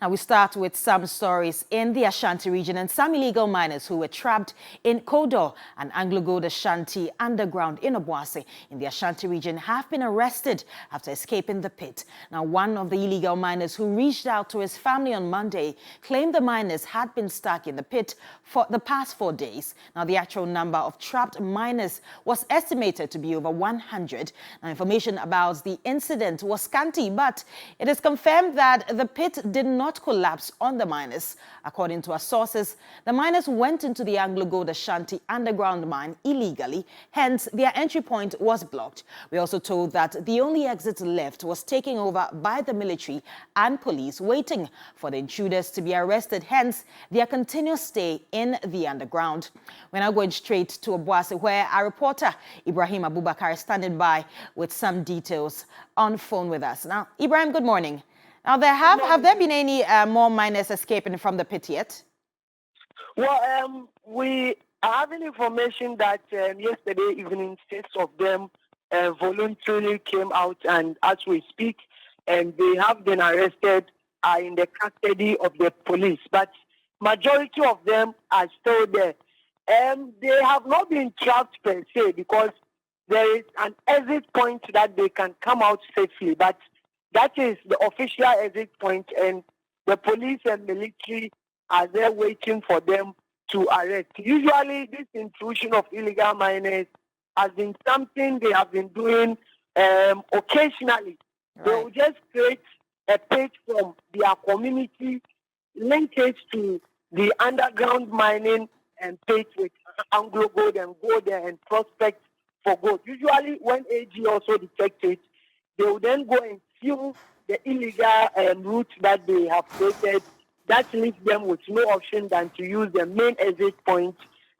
Now we start with some stories in the Ashanti region and some illegal miners who were trapped in Kodo and Anglo-Gold Ashanti underground in Obuasi in the Ashanti region have been arrested after escaping the pit. Now one of the illegal miners who reached out to his family on Monday claimed the miners had been stuck in the pit for the past 4 days. Now the actual number of trapped miners was estimated to be over 100. Now information about the incident was scanty, but it is confirmed that the pit did not collapse on the miners. According to our sources, the miners went into the Anglo-Gold Ashanti underground mine illegally, hence their entry point was blocked. We also told that the only exit left was taken over by the military and police, waiting for the intruders to be arrested, hence their continuous stay in the underground. We're now going straight to Obuasi, where our reporter Ibrahim Abubakar is standing by with some details on phone with us. Now, Ibrahim, good morning. Now, have there been any more miners escaping from the pit yet? Well, we are having information that yesterday evening, 6 of them voluntarily came out, and as we speak, and they have been arrested, are in the custody of the police. But majority of them are still there. They have not been trapped per se because there is an exit point that they can come out safely. But that is the official exit point, and the police and military are there waiting for them to arrest. Usually, this intrusion of illegal miners has been something they have been doing occasionally. Right. They will just create a page from their community, link it to the underground mining and page with Anglo-Gold and go there and prospect for gold. Usually, when AG also detects it, they will then go and seal the illegal route that they have created. That leaves them with no option than to use the main exit point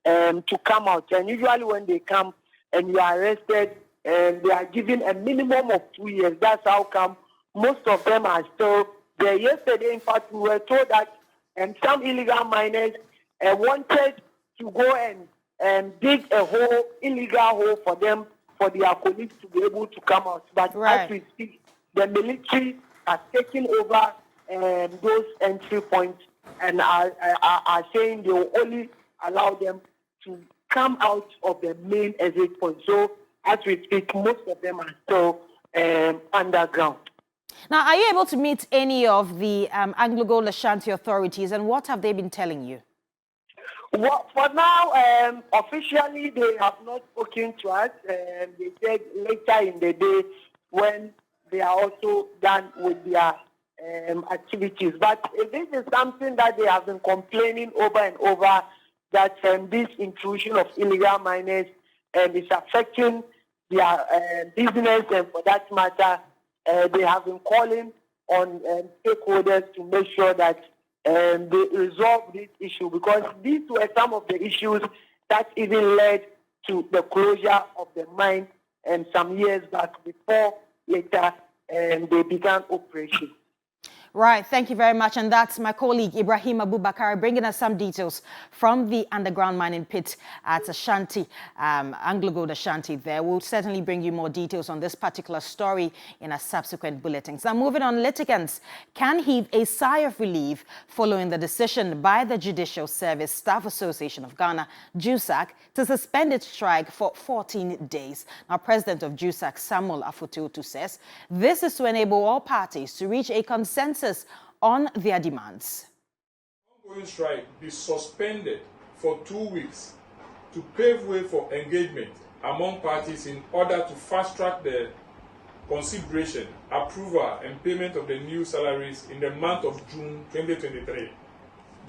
to come out. And usually when they come and you are arrested, they are given a minimum of 2 years. That's how come most of them are still there. Yesterday, in fact, we were told that some illegal miners wanted to go and dig a hole, illegal hole for them, for their colleagues to be able to come out. But as we speak, the military has taken over those entry points and are saying they will only allow them to come out of the main exit point. So as we speak, most of them are still underground. Now, are you able to meet any of the Anglo-Gold Ashanti authorities, and what have they been telling you? Well, for now, officially, they have not spoken to us. They said later in the day when they are also done with their activities. But this is something that they have been complaining over and over, that this intrusion of illegal miners is affecting their business, and for that matter, they have been calling on stakeholders to make sure that they resolve this issue, because these were some of the issues that even led to the closure of the mine some years back before later they began operation. Right, thank you very much. And that's my colleague Ibrahim Abubakar bringing us some details from the underground mining pit at Ashanti, Anglo-Gold Ashanti there. We'll certainly bring you more details on this particular story in our subsequent bulletins. Now moving on, litigants can heave a sigh of relief following the decision by the Judicial Service Staff Association of Ghana, JUSAG, to suspend its strike for 14 days. Now, President of JUSAG, Samuel Afotuotu, says this is to enable all parties to reach a consensus on their demands. Ongoing strike be suspended for 2 weeks to pave way for engagement among parties in order to fast-track the consideration, approval, and payment of the new salaries in the month of June 2023.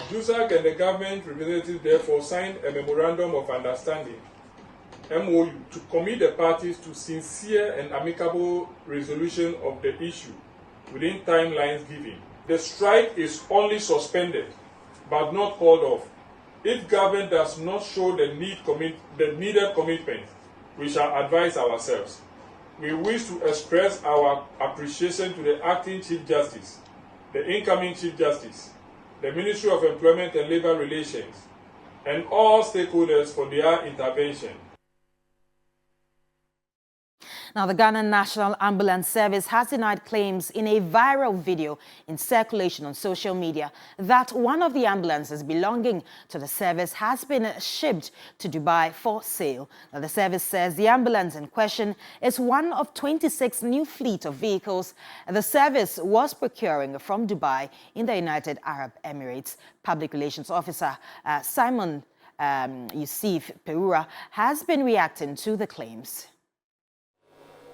JUSAG and the government representatives therefore signed a Memorandum of Understanding, MOU, to commit the parties to sincere and amicable resolution of the issue within timelines given. The strike is only suspended but not called off. If government does not show the needed commitment, we shall advise ourselves. We wish to express our appreciation to the Acting Chief Justice, the incoming Chief Justice, the Ministry of Employment and Labour Relations, and all stakeholders for their intervention. Now, the Ghana National Ambulance Service has denied claims in a viral video in circulation on social media that one of the ambulances belonging to the service has been shipped to Dubai for sale. Now, the service says the ambulance in question is one of 26 new fleet of vehicles the service was procuring from Dubai in the United Arab Emirates. Public Relations Officer Simon Yusuf Perura has been reacting to the claims.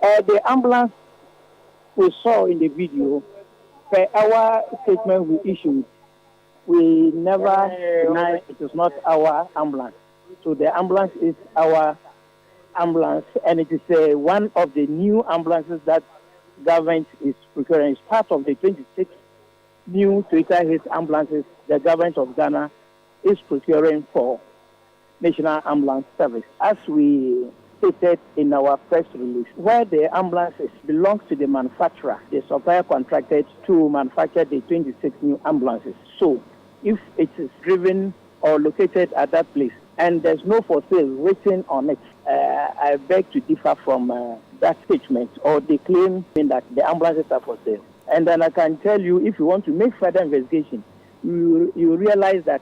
The ambulance we saw in the video, per our statement we issued, we never denied it is not our ambulance. So the ambulance is our ambulance, and it is one of the new ambulances that government is procuring. It's part of the 26 new Toyota ambulances the government of Ghana is procuring for National Ambulance Service. As we stated in our press release, where the ambulances belongs to the manufacturer, the supplier contracted to manufacture the 26 new ambulances. So if it is driven or located at that place and there's no for sale written on it, I beg to differ from that statement or the claim that the ambulances are for sale. And then I can tell you, if you want to make further investigation, you realize that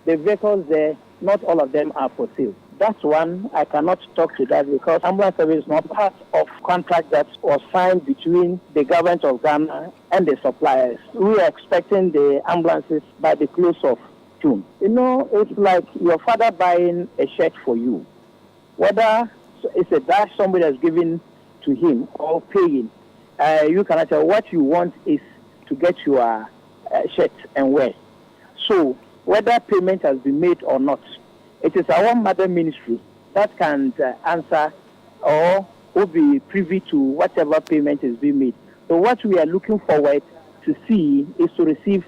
the vehicles there, not all of them are for sale. That's one, I cannot talk to that because ambulance service is not part of contract that was signed between the government of Ghana and the suppliers. We are expecting the ambulances by the close of June. You know, it's like your father buying a shirt for you. Whether it's a dash somebody has given to him or paying, you cannot tell. What you want is to get your shirt and wear. So whether payment has been made or not, it is our mother ministry that can answer or will be privy to whatever payment is being made. So what we are looking forward to see is to receive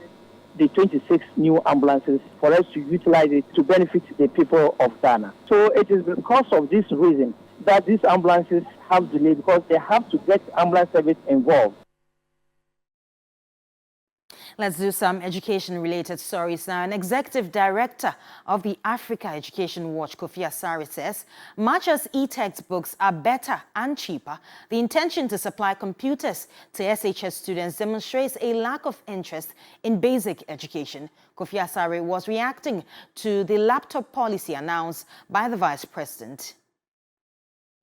the 26 new ambulances for us to utilize it to benefit the people of Ghana. So it is because of this reason that these ambulances have delayed, because they have to get ambulance service involved. Let's do some education-related stories now. An executive director of the Africa Education Watch, Kofi Asare, says much as e-textbooks are better and cheaper, the intention to supply computers to SHS students demonstrates a lack of interest in basic education. Kofi Asare was reacting to the laptop policy announced by the Vice President.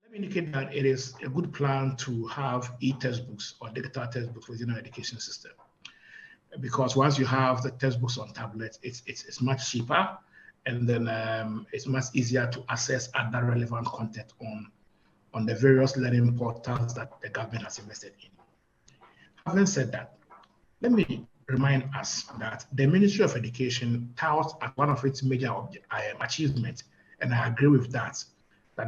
Let me indicate that it is a good plan to have e-textbooks or digital textbooks within our education system. Because once you have the textbooks on tablets, it's much cheaper, and then it's much easier to access other relevant content on the various learning portals that the government has invested in. Having said that, let me remind us that the Ministry of Education touts as one of its major achievements, and I agree with that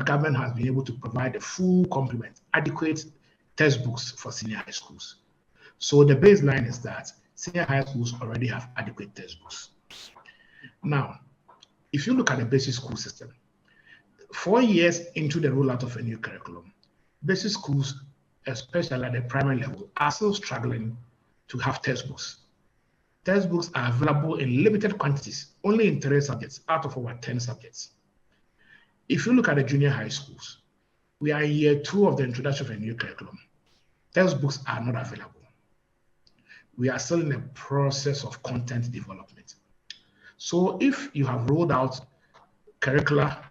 government has been able to provide a full complement, adequate textbooks for senior high schools. So the baseline is that senior high schools already have adequate textbooks. Now, if you look at the basic school system, 4 years into the rollout of a new curriculum, basic schools, especially at the primary level, are still struggling to have textbooks. Textbooks are available in limited quantities, only in 3 subjects out of over 10 subjects. If you look at the junior high schools, we are in year 2 of the introduction of a new curriculum. Textbooks are not available. We are still in a process of content development. So if you have rolled out curricula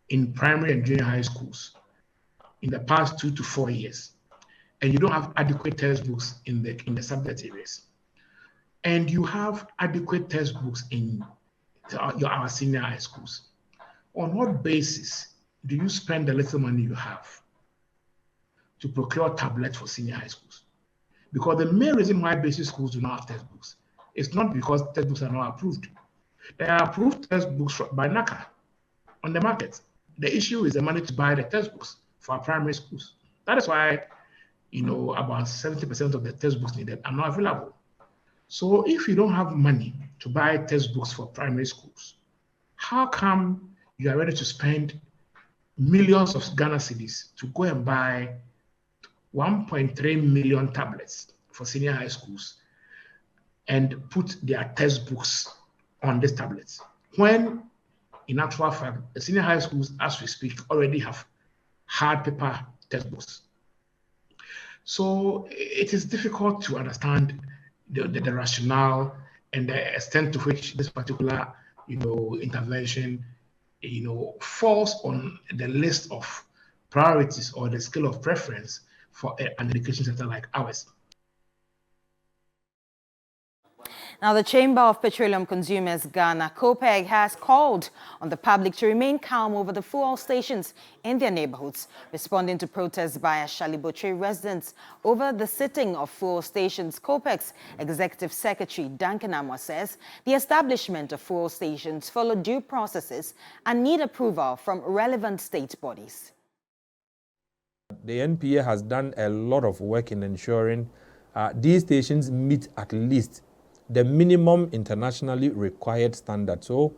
in primary and junior high schools in the past 2 to 4 years, and you don't have adequate textbooks in the subject areas, and you have adequate textbooks in our senior high schools, on what basis do you spend the little money you have to procure tablets for senior high schools? Because the main reason why basic schools do not have textbooks is not because textbooks are not approved. They are approved textbooks by NACA on the market. The issue is the money to buy the textbooks for our primary schools. That is why, about 70% of the textbooks needed are not available. So if you don't have money to buy textbooks for primary schools, how come you are ready to spend millions of Ghana cedis to go and buy 1.3 million tablets for senior high schools and put their textbooks on these tablets, when in actual fact, the senior high schools, as we speak, already have hard paper textbooks So it is difficult to understand the rationale and the extent to which this particular, intervention, falls on the list of priorities or the scale of preference for an education sector like ours. Now, the Chamber of Petroleum Consumers Ghana, COPEG, has called on the public to remain calm over the fuel stations in their neighborhoods, responding to protests by Ashanti residents over the sitting of fuel stations. COPEG's Executive Secretary Duncan Amwa says the establishment of fuel stations follow due processes and need approval from relevant state bodies. The NPA has done a lot of work in ensuring these stations meet at least the minimum internationally required standard. So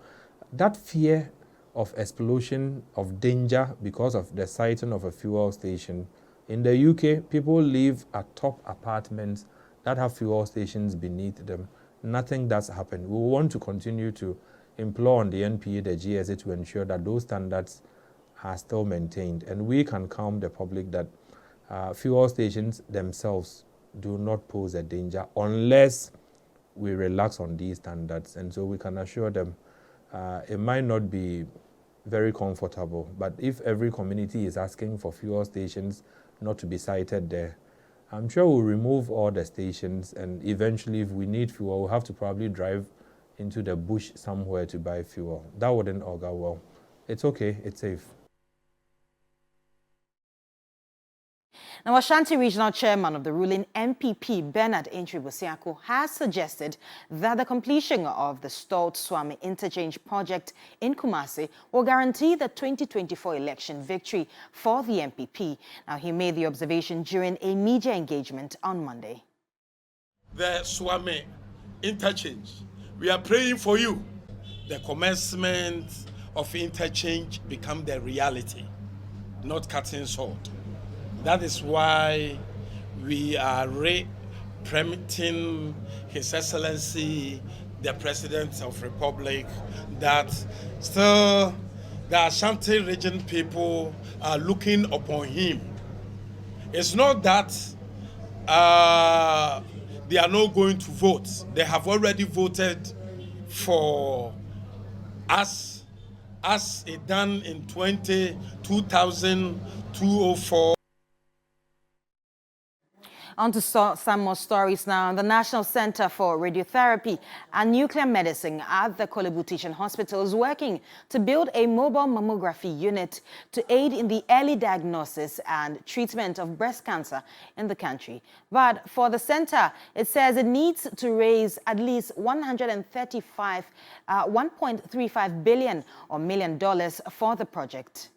that fear of explosion, of danger because of the sighting of a fuel station. In the UK, people live at top apartments that have fuel stations beneath them. Nothing does happen. We want to continue to implore on the NPA, the GSA, to ensure that those standards are still maintained. And we can calm the public that fuel stations themselves do not pose a danger unless we relax on these standards. And so we can assure them it might not be very comfortable, but if every community is asking for fuel stations not to be sited there, I'm sure we'll remove all the stations, and eventually if we need fuel, we'll have to probably drive into the bush somewhere to buy fuel. That wouldn't augur well. It's okay, it's safe. Now, Ashanti Regional Chairman of the ruling MPP, Bernard Entry-Bosiako, has suggested that the completion of the stalled Swami Interchange project in Kumasi will guarantee the 2024 election victory for the MPP. Now, he made the observation during a media engagement on Monday. The Swami Interchange, we are praying for you. The commencement of interchange become the reality, not cutting short. That is why we are permitting His Excellency, the President of the Republic, that still the Ashanti region people are looking upon him. It's not that they are not going to vote. They have already voted for us, as it done in 2004. On to some more stories now. The National Center for Radiotherapy and Nuclear Medicine at the Kolebu Teaching Hospital is working to build a mobile mammography unit to aid in the early diagnosis and treatment of breast cancer in the country. But for the center, it says it needs to raise at least $1.35 billion for the project.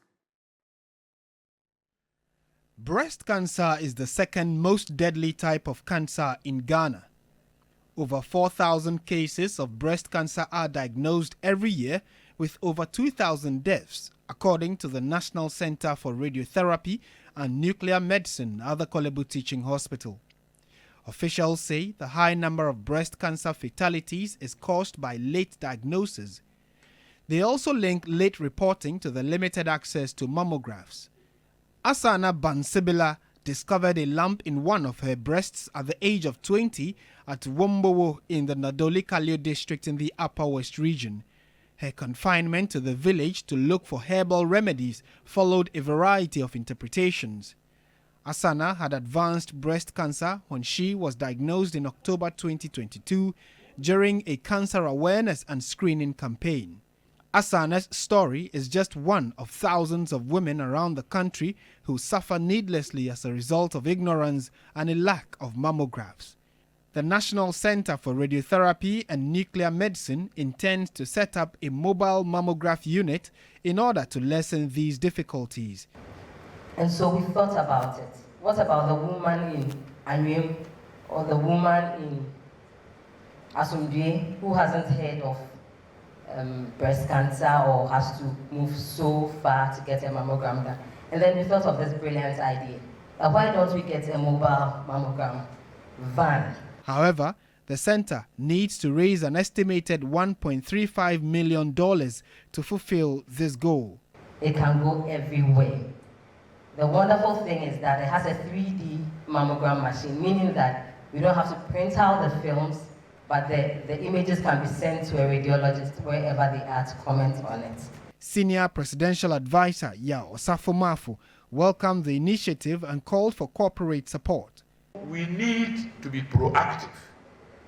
Breast cancer is the second most deadly type of cancer in Ghana. Over 4,000 cases of breast cancer are diagnosed every year, with over 2,000 deaths, according to the National Center for Radiotherapy and Nuclear Medicine at the Kolebu Teaching Hospital. Officials say the high number of breast cancer fatalities is caused by late diagnosis. They also link late reporting to the limited access to mammographs. Asana Bansibila discovered a lump in one of her breasts at the age of 20 at Wombowo in the Nadoli-Kalio district in the Upper West region. Her confinement to the village to look for herbal remedies followed a variety of interpretations. Asana had advanced breast cancer when she was diagnosed in October 2022 during a cancer awareness and screening campaign. Asana's story is just one of thousands of women around the country who suffer needlessly as a result of ignorance and a lack of mammographs. The National Center for Radiotherapy and Nuclear Medicine intends to set up a mobile mammograph unit in order to lessen these difficulties. And so we thought about it. What about the woman in Anwim or the woman in Asumdue who hasn't heard of breast cancer or has to move so far to get a mammogram done? And then we thought of this brilliant idea. Why don't we get a mobile mammogram van? However, the center needs to raise an estimated $1.35 million to fulfill this goal. It can go everywhere. The wonderful thing is that it has a 3D mammogram machine, meaning that we don't have to print out the films, but the images can be sent to a radiologist wherever they are to comment on it. Senior Presidential Advisor Yao Osafo-Mafu welcomed the initiative and called for corporate support. We need to be proactive.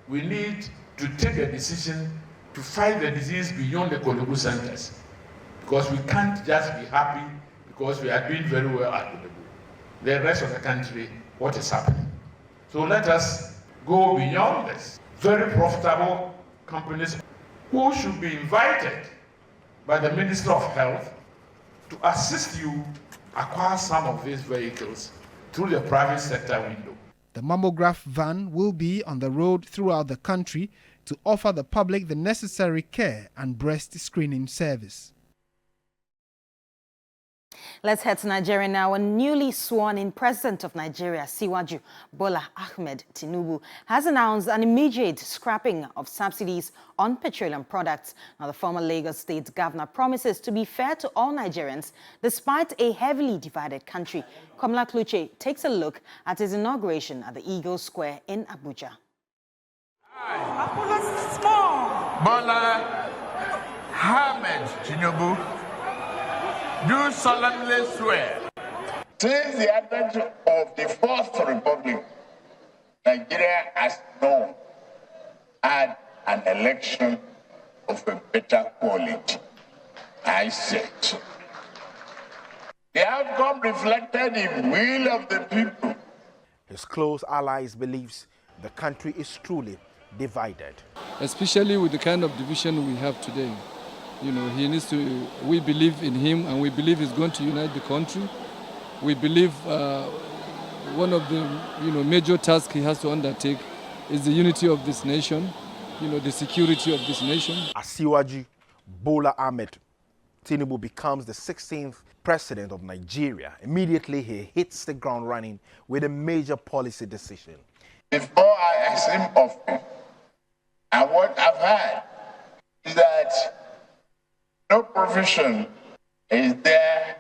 We need to take a decision to fight the disease beyond the Kolebu centers, because we can't just be happy because we are doing very well at Kolebu. The rest of the country, what is happening? So let us go beyond this. Very profitable companies who should be invited by the Minister of Health to assist you acquire some of these vehicles through the private sector window. The mammograph van will be on the road throughout the country to offer the public the necessary care and breast screening service. Let's head to Nigeria now. A newly sworn-in president of Nigeria, Asiwaju Bola Ahmed Tinubu, has announced an immediate scrapping of subsidies on petroleum products. Now, the former Lagos State governor promises to be fair to all Nigerians despite a heavily divided country. Komla Kluche takes a look at his inauguration at the Eagle Square in Abuja. Bola Ahmed Tinubu do solemnly swear. Since the advent of the Fourth Republic, Nigeria has known had an election of a better quality. I said, the outcome reflected the will of the people. His close allies believes the country is truly divided. Especially with the kind of division we have today. You know, he needs to, we believe in him and we believe he's going to unite the country. We believe one of the major tasks he has to undertake is the unity of this nation, the security of this nation. Asiwaju Bola Ahmed Tinubu becomes the 16th president of Nigeria. Immediately he hits the ground running with a major policy decision. Before I assume office, and what I've heard is that no provision is there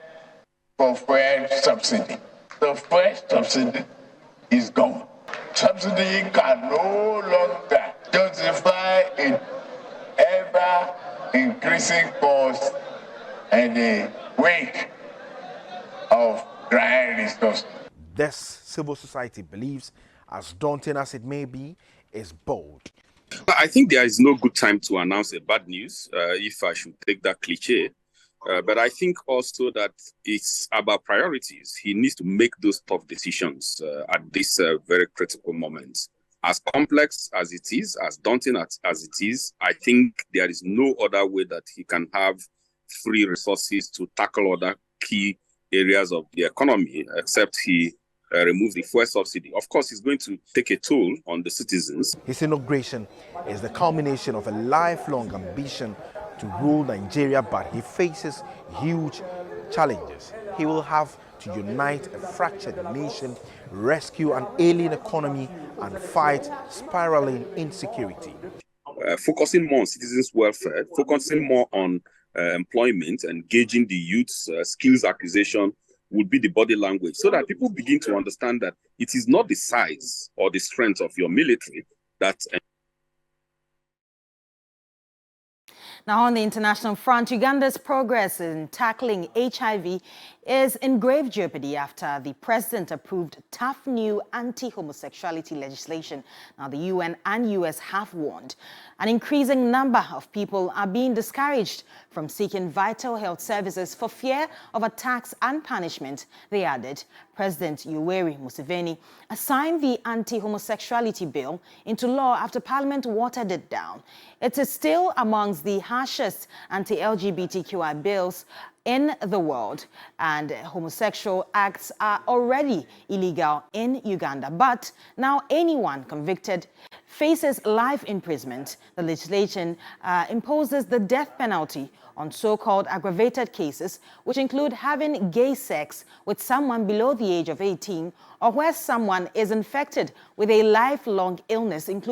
for fuel subsidy. The fuel subsidy is gone. Subsidy can no longer justify an ever increasing cost in the wake of dry resources. This civil society believes, as daunting as it may be, is bold. I think there is no good time to announce a bad news, if I should take that cliche. But I think also that it's about priorities. He needs to make those tough decisions at this very critical moment. As complex as it is, as daunting as it is, I think there is no other way that he can have free resources to tackle other key areas of the economy, except he remove the fuel subsidy. Of course, it's going to take a toll on the citizens. His inauguration is the culmination of a lifelong ambition to rule Nigeria, but he faces huge challenges. He will have to unite a fractured nation, rescue an alien economy, and fight spiraling insecurity. Focusing more on citizens' welfare, focusing more on employment, engaging the youth's skills acquisition, would be the body language, so that people begin to understand that it is not the size or the strength of your military that. Now, on the international front, Uganda's progress in tackling HIV is in grave jeopardy after the president approved tough new anti-homosexuality legislation. Now, the UN and US have warned an increasing number of people are being discouraged from seeking vital health services for fear of attacks and punishment. They added, President Yoweri Museveni signed the anti-homosexuality bill into law after Parliament watered it down. It is still amongst the harshest anti-LGBTQI bills in the world, and homosexual acts are already illegal in Uganda. But now anyone convicted faces life imprisonment. The legislation imposes the death penalty on so-called aggravated cases, which include having gay sex with someone below the age of 18 or where someone is infected with a lifelong illness, including